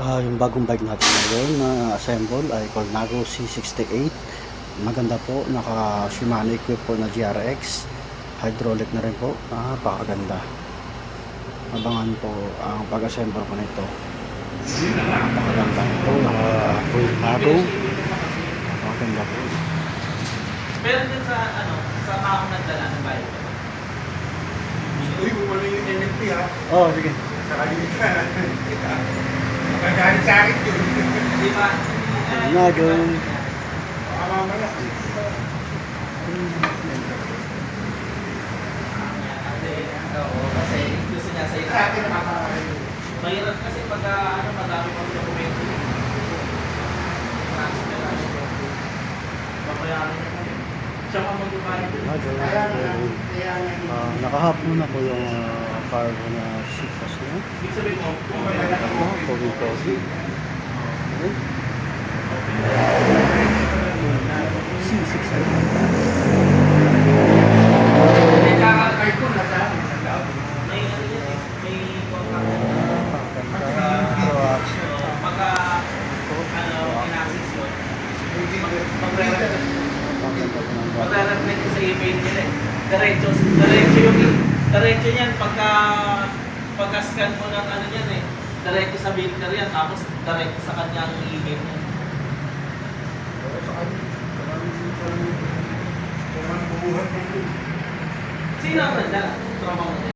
Yung bagong bike natin ngayon na assemble ay Colnago C68. Maganda po, naka Shimano equip po na GRX, hydraulic na rin po, napakaganda. Abangan po ang pag-assemble ko nito. Napakaganda nito, naka Colnago, napakaganda po. Meron din sa sa taong nagdala ng bike. Uy, bumalik yung NFT ha. Oh, sige. Sa kalita. Magagalit sa akin yun. Di ba? Colnago. Baka mamaya. Oo, kasi gusto niya sa Sa akin nakakalit. mahirap kasi pag madami pang dokumento. Babayaran niya kami. Siya pa magbabayad. Nakahap muna po yung cargo na shipos niya. Ibig sabihin mo, kung may Pogi-pogi. may kaka- Ay ko, nasa akin. Sa loob. may ano yan eh, may contract. Pagka in-access yun, magre-reflect sa email nila eh. Diretso yan pagka-scan mo ng ano yan eh. Diretso sa builder yan, tapos diretso sa kanyang email niya. Sa kanya. Kung ano bubuhat na yun. Sino ang nandala? Trabaho mo.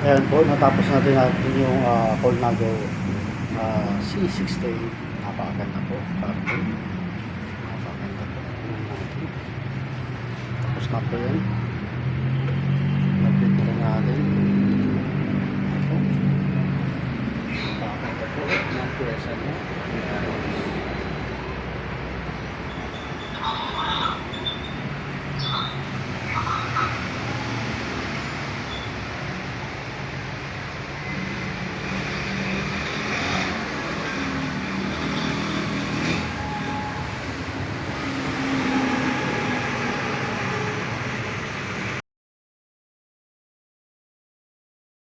Ayan po, natapos natin yung Colnago C68. Napakaganda po. Cargo. Napakaganda po. Tapos na po yan. Nag-print rin natin. Ito. Napakaganda po. Ng pyesa niya.